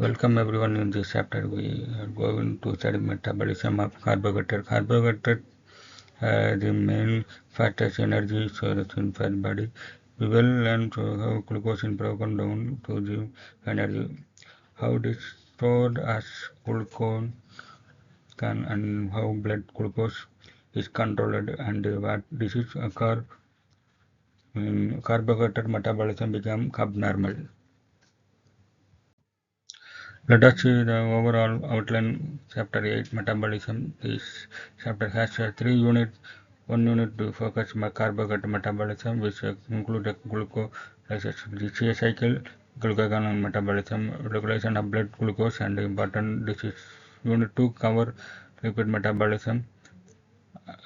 Welcome everyone. In this chapter, we are going to study metabolism of carbohydrate. Carbohydrate the main fastest energy source in fat body. We will learn how glucose is broken down to the energy, how it is stored as glucose and how blood glucose is controlled and what diseases occur when carbohydrate metabolism become abnormal. Let us see the overall outline. Chapter 8 Metabolism. This chapter has three units. One unit to focus on carbohydrate metabolism, which include glucolysis, the cycle, glucagon metabolism, regulation of blood glucose, and important disease. Unit 2 cover lipid metabolism,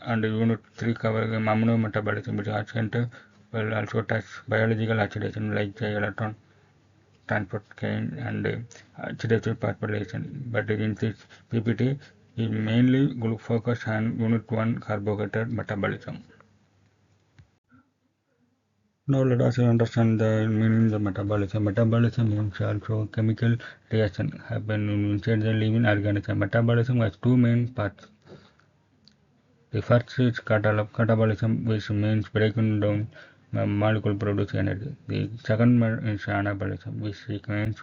and Unit 3 cover amino metabolism, which are center will also touch biological oxidation like the electron transport chain and oxidative phosphorylation. But in this PPT is mainly focus on Unit 1 carbohydrate metabolism. Now let us understand the meaning of metabolism. Metabolism means also chemical reaction happen inside the living organism. Metabolism has two main parts. The first is catabolism, which means breaking down molecule produce energy. The second is anabolism, which means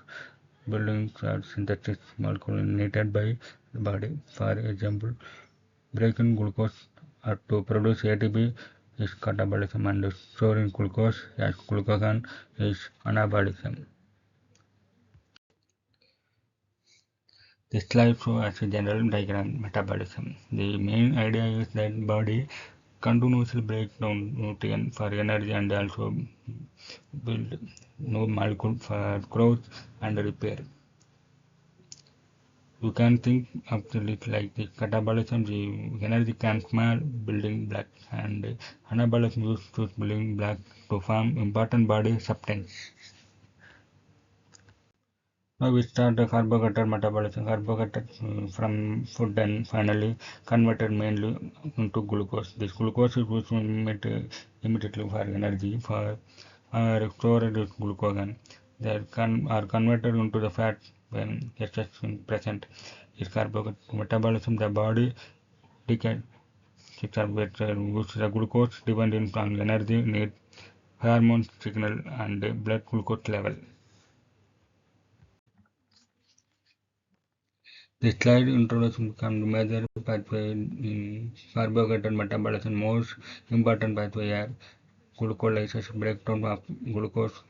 building or synthetic molecule needed by the body. For example, breaking glucose or to produce ATP is catabolism, and storing glucose as glucagon is anabolism. This slide shows as a general diagram metabolism. The main idea is that body continuously breaks down nutrients for energy and also build new molecule for growth and repair. You can think of it like the catabolism, the energy can small building block, and anabolism used to building block to form important body substance. Now we start the carbohydrate metabolism. Carbohydrate from food and finally converted mainly into glucose. This glucose is used immediately for energy for stored glucagon. They are converted into the fat when excess is present. Is carbohydrate metabolism the body decay which the glucose depending on energy need, hormone signal and blood glucose level. This slide introduces some major pathway in carbohydrate metabolism. Most important pathway are glucolysis, breakdown of glucose,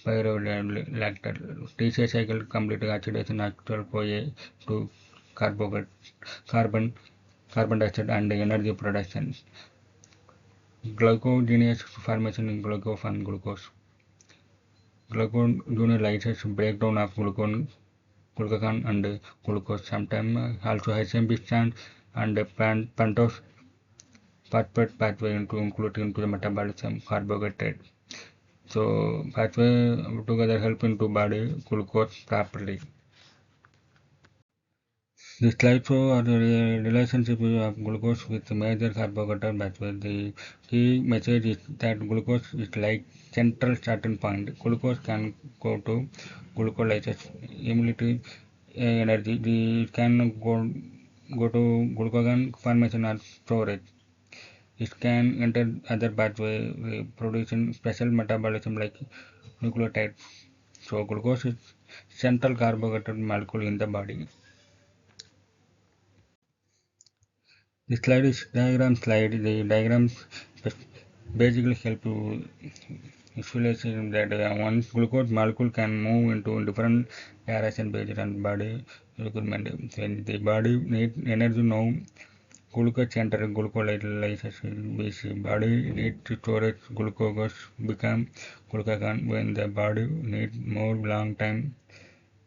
pyrogalactose, TCA cycle, complete oxidation, actual CoA to carbohydrate, carbon, carbon dioxide, and energy production. Glucogenous formation in glucose and glucose. Gluconeolysis, breakdown of glucagon and glucose. Sometimes also HMB stand and pentose phosphate pathway include into the metabolism carbohydrate. So pathway together help into body glucose properly. This slide shows the relationship of glucose with major carbohydrate pathway. The key message is that glucose is like central starting point. Glucose can go to glucolysis, immediately energy. It can go to glucagon formation or storage. It can enter other pathway producing special metabolism like nucleotides. So glucose is central carbohydrate molecule in the body. This slide is diagram slide. The diagrams basically help to visualize that one glucose molecule can move into different direction based on body requirement. When the body needs energy now, glucose enter glucolysis, which body needs to storage glucose become glucagon. When the body needs more long time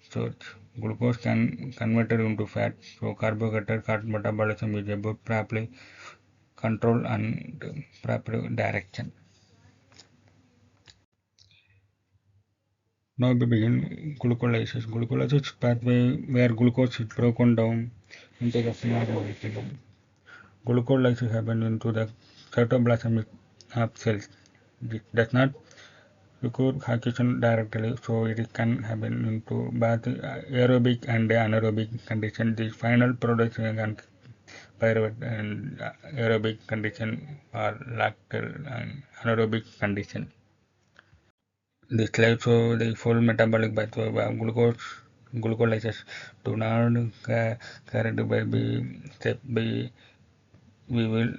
storage, glucose can converted into fat. So carbohydrate metabolism is about properly control and proper direction. Now we begin glucolysis. Glucolysis pathway where glucose is broken down into the small molecule. Glucolysis happens into the cytoplasm of cells. It does not occur oxidation directly, so it can happen into both aerobic and anaerobic condition. The final production can pyruvate and aerobic condition or lactal and anaerobic condition. This slide shows the full metabolic pathway of glucolysis to not carried by B step B. We will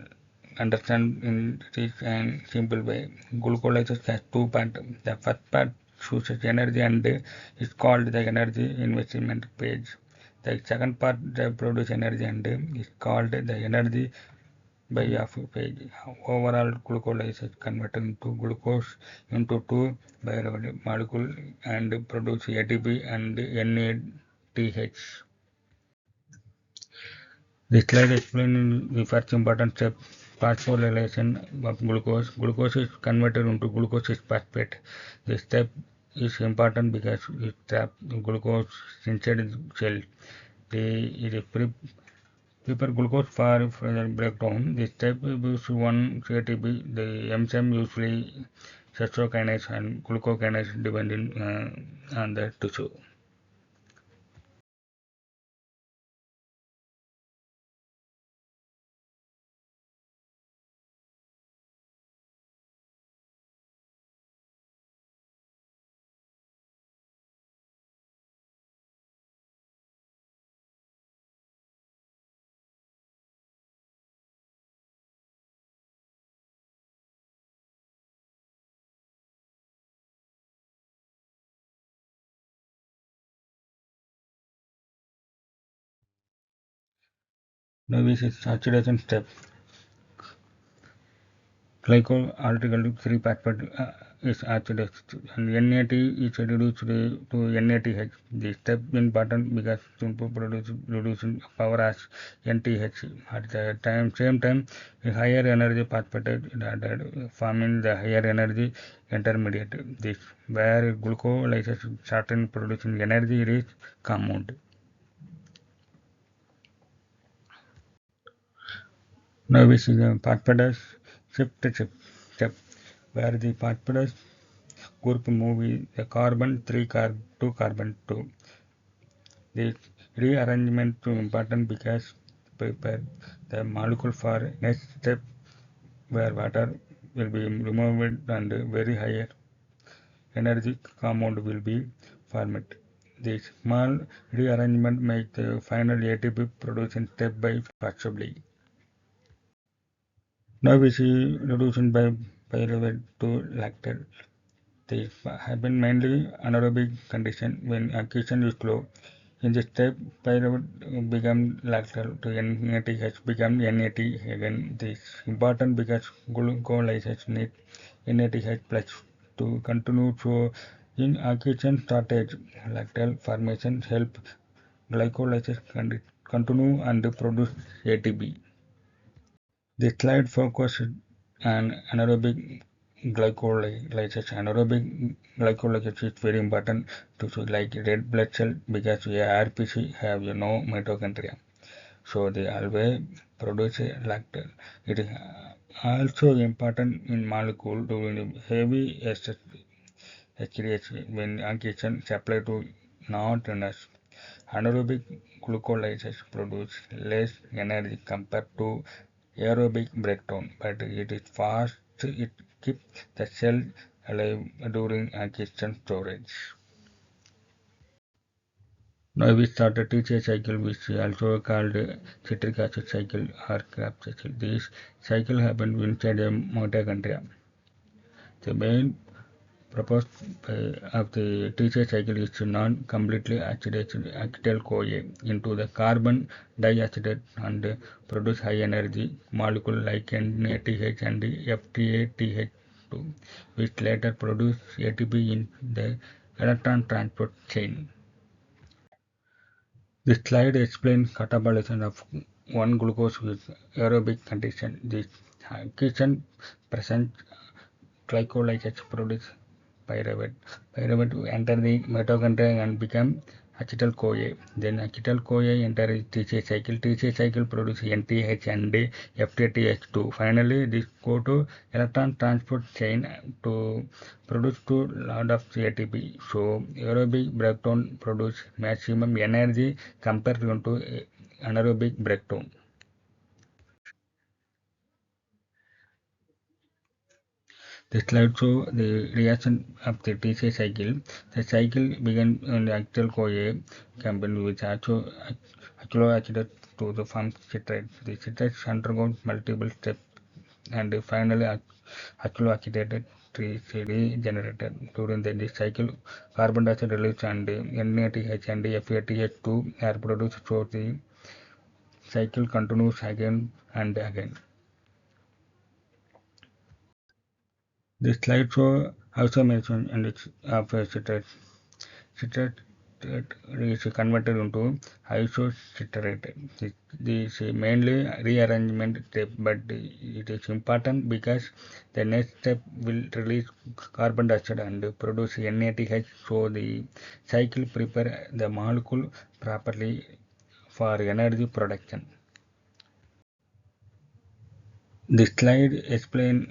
understand in this and simple way. Glucolysis has two parts. The first part uses energy and is called the energy investment page. The second part produces energy and is called the energy buy-off page. Overall, glucolysis is converted into glucose into two biological molecules and produce ATP and NADH. This slide explains the first important step, phosphorylation of glucose. Glucose is converted into glucose 6-phosphate. This step is important because it traps glucose inside the cell. It prepare glucose for further breakdown. This step uses one ATP. The enzyme usually saccharose and glucokinase depending on the tissue. Now this is saturation step. Glycol altogether 3-phosphate is oxidized and NAT is reduced to NATH. This step is important because simple reducing power as NTH. At the same time, a higher energy phosphate is added, forming the higher energy intermediate. This where glucolysis starts producing energy rich compound. Now we see the phosphorus shift step where the phosphorus group move the carbon 3 to carbon 2. This rearrangement is important because prepare the molecule for next step where water will be removed and very higher energy compound will be formed. This small rearrangement makes the final ATP production step by flexibly. Now we see reduction by pyruvate to lactate. They happen mainly anaerobic condition when oxidation is low. In this step, pyruvate become lactal to NADH become NAT again. This is important because glucolysis need NADH plus to continue. So in oxidation shortage, lactal formation help glycolysis continue and produce ATP. The slide focuses on anaerobic glycolysis. Anaerobic glycolysis is very important to see like red blood cell because RPC have no mitochondria. So they always produce lactate. It is also important in molecule during heavy HDH when oxygen supply to not enough. Anaerobic glucolysis produces less energy compared to aerobic breakdown, but it is fast. It keeps the cell alive during oxygen storage. Now we start a TCA cycle, which is also called citric acid cycle or Krebs cycle. This cycle happens inside the mitochondria. The main purpose of the TCA cycle is to not completely oxidize acetyl-CoA into the carbon dioxide and produce high energy molecule like NADH and FTATH2, which later produce ATP in the electron transport chain. This slide explains catabolism of 1-glucose with aerobic condition. This oxidation presents glycolysis produce pyruvate. Pyruvate enter the mitochondria and become acetyl-CoA. Then acetyl-CoA enters TCA cycle. TCA cycle produces NTH and FATH2. Finally, this go to electron transport chain to produce two lot of ATP. So aerobic breakdown produce maximum energy compared to anaerobic breakdown. The slide shows the reaction of the TCA cycle. The cycle began on the actual CoA combined with acetoacetate to the form citrate. The citrates undergo multiple steps and finally acetoacetate is generated. During this cycle, carbon dioxide release and NADH and FATH2 are produced, so the cycle continues again and again. The slide shows isolation and its of citrate. Citrate is converted into isocitrate. This is mainly rearrangement step, but it is important because the next step will release carbon dioxide and produce NADH, so the cycle prepare the molecule properly for energy production. This slide explains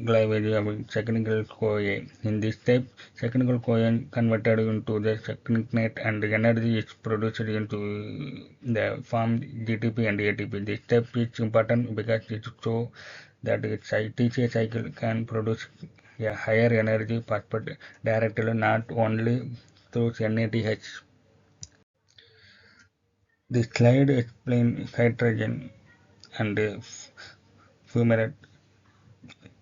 cleavage of secondary CoA. In this step, secondary CoA converted into the secondate and energy is produced into the form GTP and ATP. This step is important because it shows that its TCA cycle can produce a higher energy output directly, not only through NADH. This slide explains hydrogen and fumarate.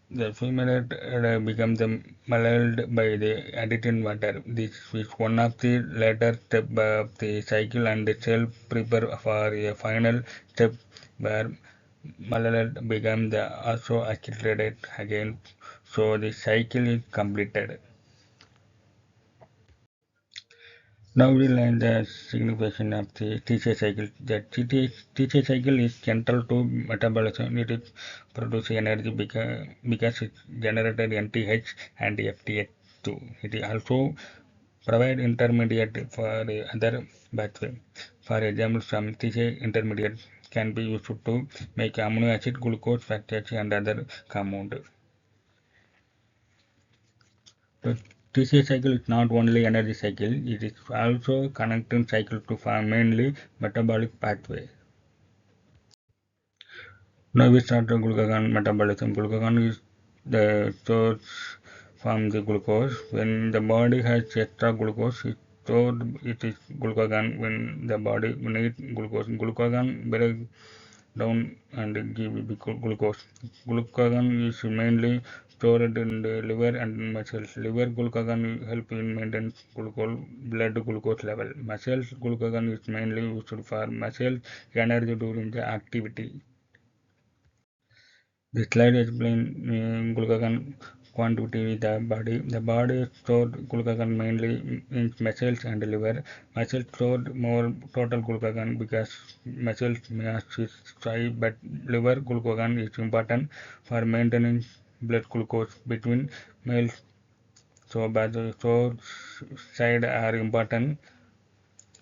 The fumarate becomes malleoled by the added water. This is one of the later steps of the cycle and the cell prepare for a final step where malleoled becomes the also accelerated again. So the cycle is completed. Now we learn the signification of the TCA cycle. The TCA cycle is central to metabolism. It is produces energy because it generated NTH and FTH2. It also provide intermediate for the other pathway. For example, some TCA intermediate can be used to make amino acid, glucose, fatty acid, and other compound. The TCA cycle is not only energy cycle, it is also connecting cycle to form mainly metabolic pathway. Now we start the glucagon metabolism. Glucagon is the source from the glucose. When the body has extra glucose, it is glucagon. When the body needs glucose, glucagon breaks down and give glucose. Glucagon is mainly stored in the liver and muscles. Liver glucagon help in maintain blood glucose level. Muscles glucagon is mainly used for muscle energy during the activity. The slide explains glucagon quantity in the body. The body stores glucagon mainly in muscles and liver. Muscles store more total glucagon because muscle mass is high, but liver glucagon is important for maintaining blood glucose between meals. So, both the source side are important,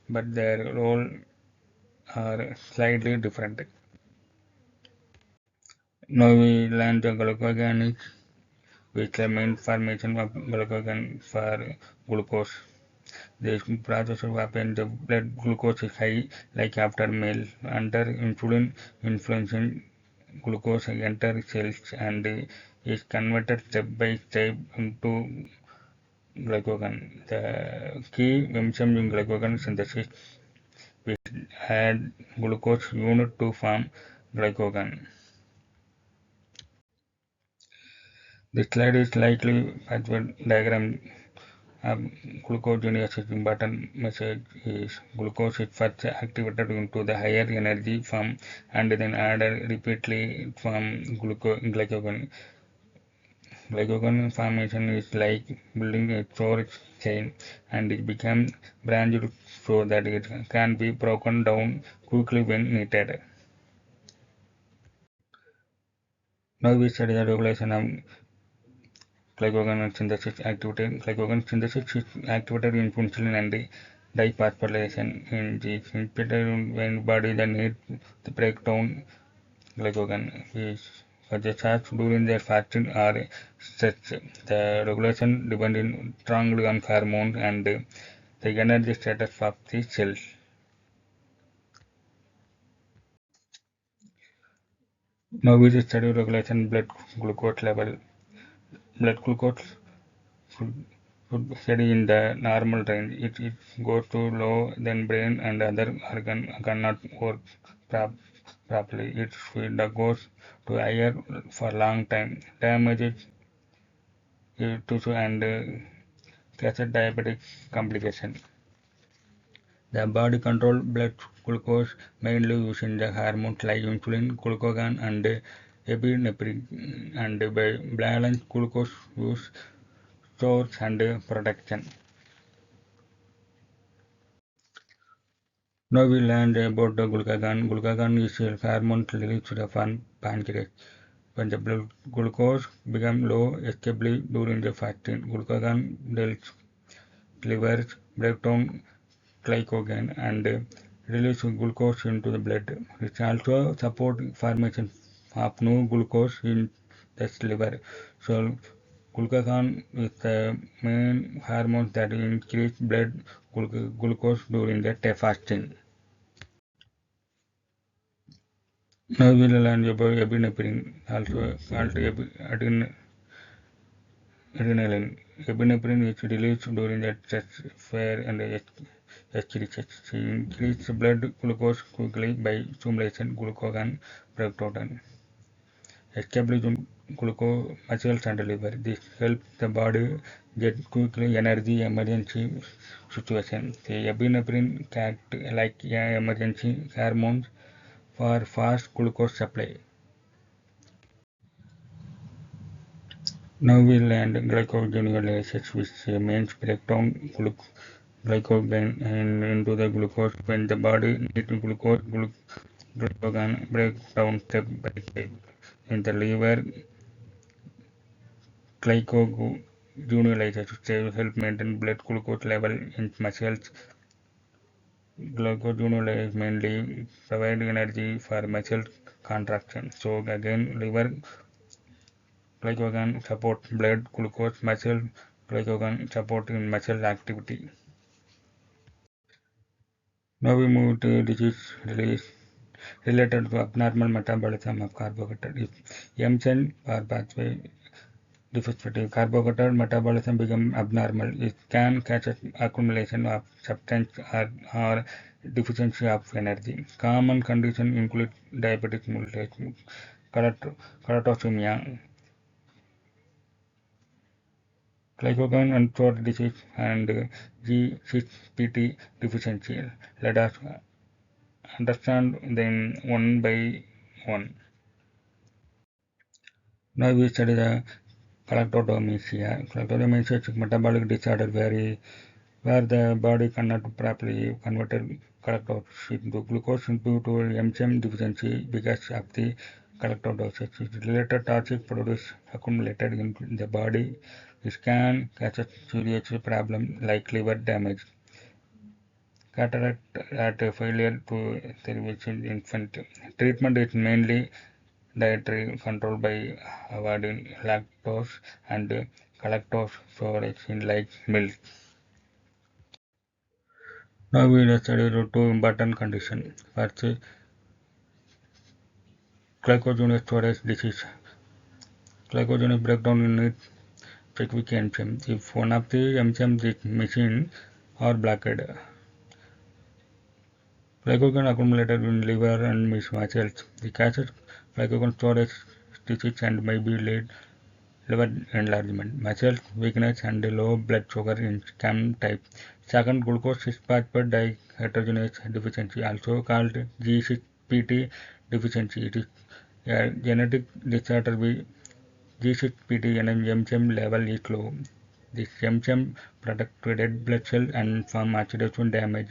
but their role are slightly different. Now we learn the glucagon which the main formation of glucagon for glucose. This process happens the blood glucose is high, like after meal. Under insulin influencing glucose enters cells and is converted step by step into glycogen. The key enzyme in glycogen synthesis which add glucose unit to form glycogen. The slide is likely pathway diagram. Gluconeogenesis important message is glucose is first activated into the higher energy form and then added repeatedly from glycogen. Glycogen formation is like building a storage chain and it becomes branched so that it can be broken down quickly when needed. Now we study the regulation of glycogen synthesis activity. Glycogen synthesis is activated in insulin and Diphosphorylation in this impeded when body that need to break down glycogen is such as during their fasting or stretch. The regulation depends strongly on hormones and the energy status of the cells. Now we study regulation blood glucose level. Blood glucose should, should steady in the normal range. It goes too low, then brain and other organ cannot work prop- properly. It goes to higher for long time, damages tissue and causes diabetic complication. The body control blood glucose mainly using the hormones like insulin, glucagon, and epinephrine, and by balanced glucose use stores and protection. Now we learned about the glucagon. Glucagon is a hormone released from pancreas. When the blood glucose becomes low, escapably during the fasting, glucagon helps liver break down glycogen and release glucose into the blood. It also supports formation of new glucose in the liver. So glucagon is the main hormone that increase blood glucose during the fasting. Now we will learn about epinephrine, also called adrenaline. Epinephrine is released during the chest fire and excretion. She increases blood glucose quickly by stimulation glucagon breakdown, establishing glucose muscles and liver. This helps the body get quickly energy emergency situation. The epinephrine act like emergency hormones for fast glucose supply. Now we learn glycogenolysis, which means breakdown glycogen into the glucose. When the body needs glucose, glycogen breaks down step by step. In the liver, glycogenolysis help maintain blood glucose level in muscles. Glycogenolysis mainly provide energy for muscle contraction. So again, liver glycogen support blood glucose muscle glycogen support in muscle activity. Now we move to disease release related to abnormal metabolism of carbohydrate. If M-chain or pathway defective carbohydrate metabolism become abnormal, it can catch accumulation of substance or deficiency of energy. Common conditions include diabetic mellitus, keratocynemia, glycogen and throat disease, and G6PD deficiency. Let us understand them one by one. Now we study the galactodementia. Galactodementia is a metabolic disorder where the body cannot properly convert galactose into glucose due to enzyme deficiency because of the galactose. Related toxic produce accumulated in the body. This can cause a serious problem like liver damage, cataract, at failure to service in infant. Treatment is mainly dietary control by avoiding lactose and galactose storage in like milk. Now we will study the two important conditions. First, glycogen storage disease. Glycogen is breakdown in its specific enzyme. If one of the enzymes is missing or blocked, glycogen accumulated in liver and muscles. The causes glycogen storage disease and may be liver enlargement, muscle weakness, and low blood sugar in some type. Second, glucose phosphate dehydrogenase deficiency, also called G6PD deficiency. It is a genetic disorder with G6PD enzyme level is low. This enzyme protects red blood cells and from oxidation damage.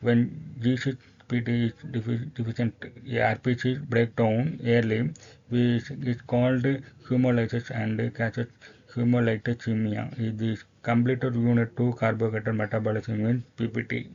When G6PD is deficient, RPC breakdown early, which is called hemolysis and causes hemolyticemia. Completed Unit 2 Carbohydrate Metabolism in PPT.